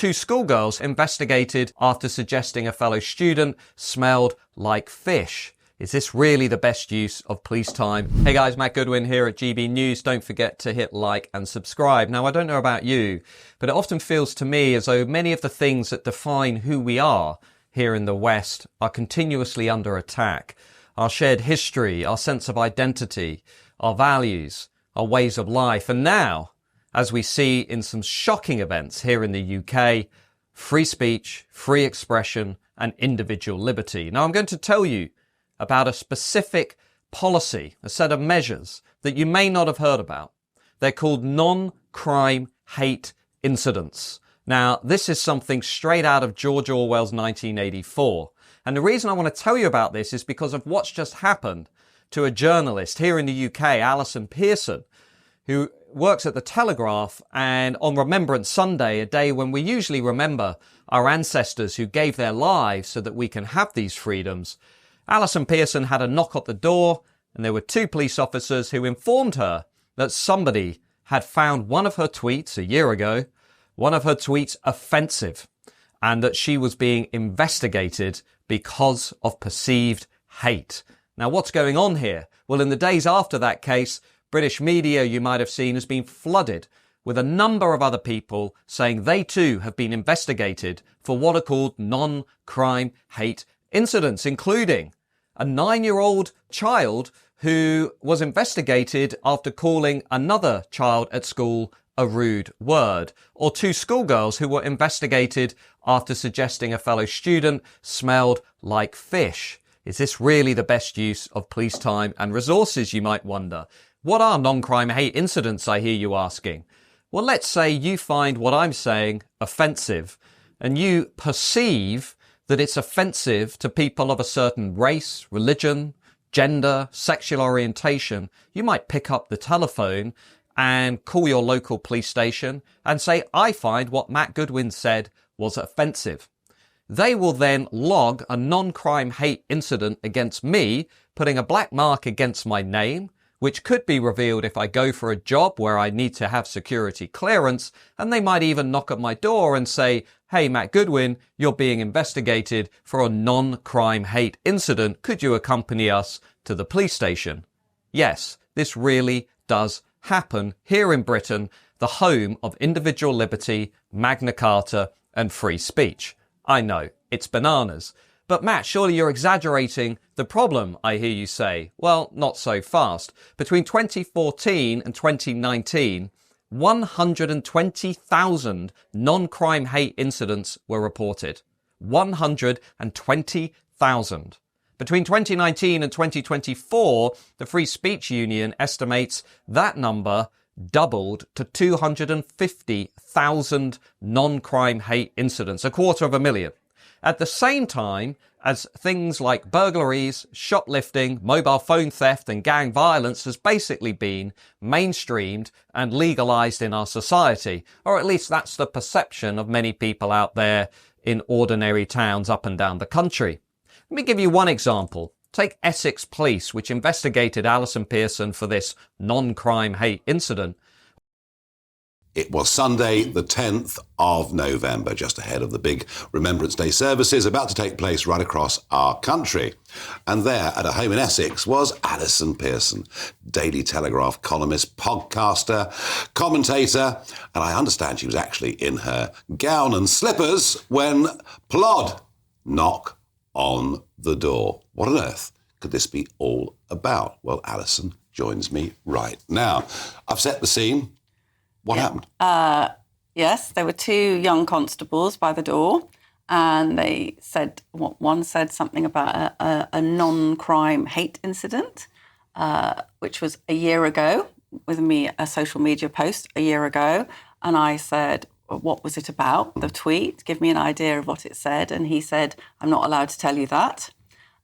two schoolgirls investigated after suggesting a fellow student smelled like fish. Is this really the best use of police time? Hey guys, Matt Goodwin here at GB News. Don't forget to hit like and subscribe. Now, I don't know about you, but it often feels to me as though many of the things that define who we are here in the West are continuously under attack. Our shared history, our sense of identity, our values, our ways of life. And now, as we see in some shocking events here in the UK, free speech, free expression, and individual liberty. Now, I'm going to tell you about a specific policy, a set of measures that you may not have heard about. They're called non-crime hate incidents. Now, this is something straight out of George Orwell's 1984. And the reason I want to tell you about this is because of what's just happened to a journalist here in the UK, Allison Pearson, who works at the Telegraph, and on Remembrance Sunday, a day when we usually remember our ancestors who gave their lives so that we can have these freedoms, Allison Pearson had a knock at the door, and there were two police officers who informed her that somebody had found one of her tweets a year ago, one of her tweets offensive, and that she was being investigated because of perceived hate. Now, what's going on here? Well, in the days after that case, British media, you might have seen, has been flooded with a number of other people saying they too have been investigated for what are called non-crime hate incidents, including a 9-year-old child who was investigated after calling another child at school a rude word, or two schoolgirls who were investigated after suggesting a fellow student smelled like fish. Is this really the best use of police time and resources, you might wonder? What are non-crime hate incidents, I hear you asking? Well, let's say you find what I'm saying offensive, and you perceive that it's offensive to people of a certain race, religion, gender, sexual orientation. You might pick up the telephone and call your local police station and say, I find what Matt Goodwin said was offensive. They will then log a non-crime hate incident against me, putting a black mark against my name, which could be revealed if I go for a job where I need to have security clearance, and they might even knock at my door and say, hey, Matt Goodwin, you're being investigated for a non-crime hate incident. Could you accompany us to the police station? Yes, this really does happen here in Britain, the home of individual liberty, Magna Carta, and free speech. I know, it's bananas. But Matt, surely you're exaggerating the problem, I hear you say. Well, not so fast. Between 2014 and 2019, 120,000 non-crime hate incidents were reported. 120,000. Between 2019 and 2024, the Free Speech Union estimates that number doubled to 250,000 non-crime hate incidents, 250,000. At the same time as things like burglaries, shoplifting, mobile phone theft and gang violence has basically been mainstreamed and legalized in our society, or at least that's the perception of many people out there in ordinary towns up and down the country. Let me give you one example. Take Essex Police, which investigated Allison Pearson for this non-crime hate incident. It was Sunday, the 10th of November, just ahead of the big Remembrance Day services about to take place right across our country. And there, at a home in Essex, was Allison Pearson, Daily Telegraph columnist, podcaster, commentator, and I understand she was actually in her gown and slippers when plod, knock on the door. What on earth could this be all about? Well, Allison joins me right now. I've set the scene. What happened? Yes, there were two young constables by the door, and they said, one said something about a non-crime hate incident, which was a year ago, with me, a social media post a year ago. And I said, what was it about, the tweet? Give me an idea of what it said. And he said, I'm not allowed to tell you that.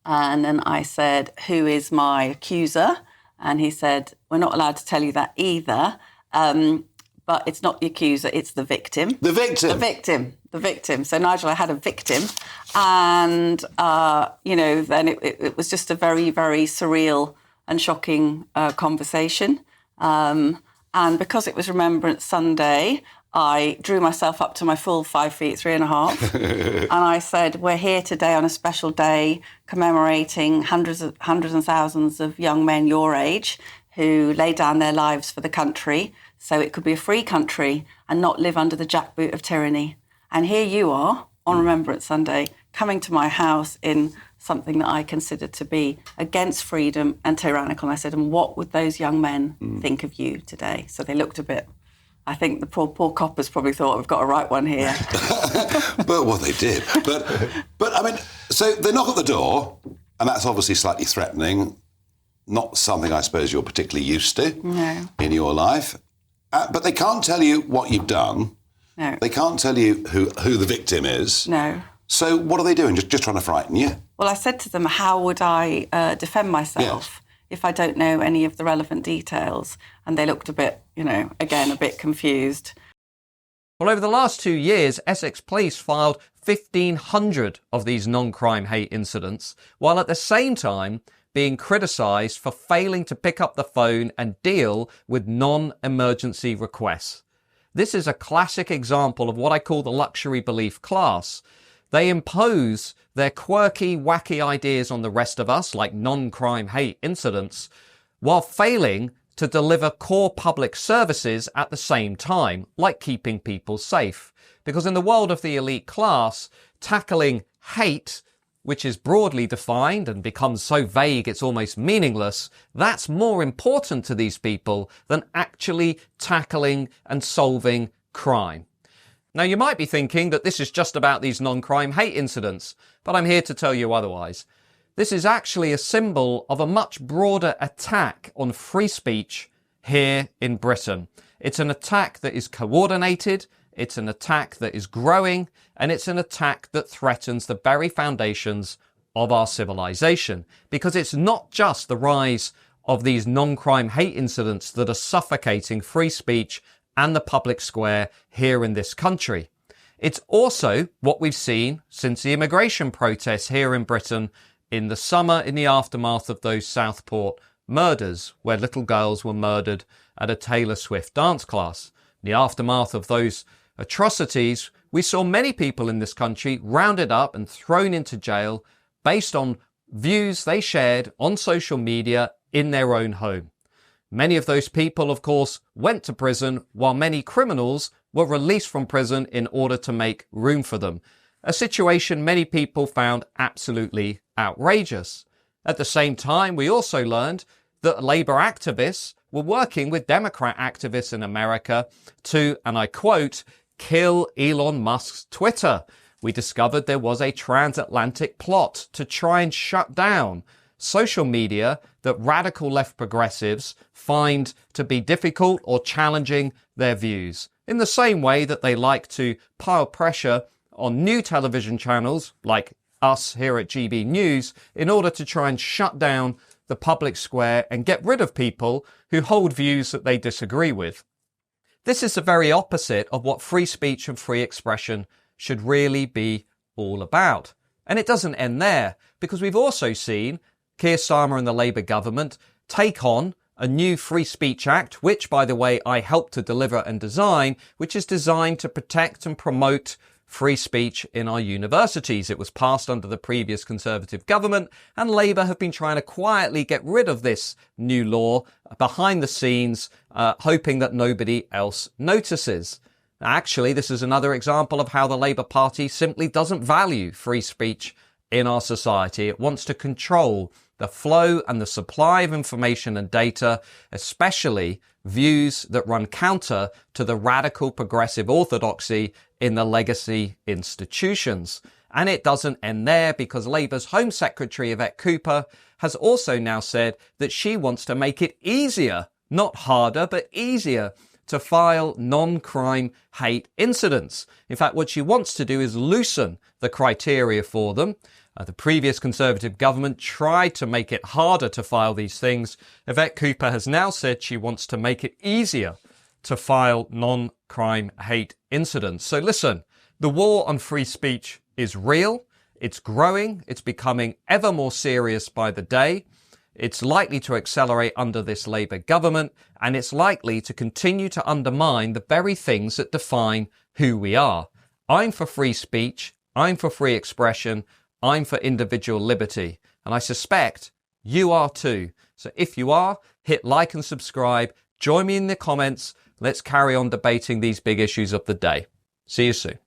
And then I said, who is my accuser? And he said, we're not allowed to tell you that either. But it's not the accuser, it's the victim. The victim? The victim. So, Nigel, I had a victim. And, then it was just a very, very surreal and shocking conversation. And because it was Remembrance Sunday, I drew myself up to my full 5 feet 3.5, and I said, "We're here today on a special day commemorating hundreds and thousands of young men your age who laid down their lives for the country, so it could be a free country and not live under the jackboot of tyranny. And here you are on Remembrance Sunday, coming to my house in something that I consider to be against freedom and tyrannical." And I said, "And what would those young men think of you today?" So they looked a bit. I think the poor coppers probably thought, "We've got a right one here." But well, they did. But I mean, so they knock at the door, and that's obviously slightly threatening. Not something I suppose you're particularly used to in your life. But they can't tell you what you've done. No. They can't tell you who the victim is. No. So what are they doing? Just trying to frighten you? Well, I said to them, how would I defend myself if I don't know any of the relevant details? And they looked a bit, again, a bit confused. Well, over the last 2 years, Essex Police filed 1,500 of these non-crime hate incidents, while at the same time being criticised for failing to pick up the phone and deal with non-emergency requests. This is a classic example of what I call the luxury belief class. They impose their quirky, wacky ideas on the rest of us, like non-crime hate incidents, while failing to deliver core public services at the same time, like keeping people safe. Because in the world of the elite class, tackling hate, which is broadly defined and becomes so vague it's almost meaningless, that's more important to these people than actually tackling and solving crime. Now, you might be thinking that this is just about these non-crime hate incidents, but I'm here to tell you otherwise. This is actually a symbol of a much broader attack on free speech here in Britain. It's an attack that is coordinated, it's an attack that is growing, and it's an attack that threatens the very foundations of our civilization. Because it's not just the rise of these non-crime hate incidents that are suffocating free speech and the public square here in this country. It's also what we've seen since the immigration protests here in Britain in the summer, in the aftermath of those Southport murders, where little girls were murdered at a Taylor Swift dance class. In the aftermath of those atrocities, we saw many people in this country rounded up and thrown into jail based on views they shared on social media in their own home. Many of those people, of course, went to prison, while many criminals were released from prison in order to make room for them. A situation many people found absolutely outrageous. At the same time, we also learned that Labour activists were working with Democrat activists in America to, and I quote, kill Elon Musk's Twitter. We discovered there was a transatlantic plot to try and shut down social media that radical left progressives find to be difficult or challenging their views. In the same way that they like to pile pressure on new television channels like us here at GB News in order to try and shut down the public square and get rid of people who hold views that they disagree with. This is the very opposite of what free speech and free expression should really be all about. And it doesn't end there, because we've also seen Keir Starmer and the Labour government take on a new Free Speech Act, which, by the way, I helped to deliver and design, which is designed to protect and promote free speech in our universities. It was passed under the previous Conservative government, and Labour have been trying to quietly get rid of this new law behind the scenes, hoping that nobody else notices. Actually, this is another example of how the Labour Party simply doesn't value free speech in our society. It wants to control the flow and the supply of information and data, especially views that run counter to the radical progressive orthodoxy in the legacy institutions. And it doesn't end there, because Labour's Home Secretary Yvette Cooper has also now said that she wants to make it easier, not harder, but easier to file non-crime hate incidents. In fact, what she wants to do is loosen the criteria for them. The previous Conservative government tried to make it harder to file these things. Yvette Cooper has now said she wants to make it easier to file non-crime hate incidents. So listen, the war on free speech is real. It's growing. It's becoming ever more serious by the day. It's likely to accelerate under this Labour government, and it's likely to continue to undermine the very things that define who we are. I'm for free speech. I'm for free expression. I'm for individual liberty. And I suspect you are too. So if you are, hit like and subscribe. Join me in the comments. Let's carry on debating these big issues of the day. See you soon.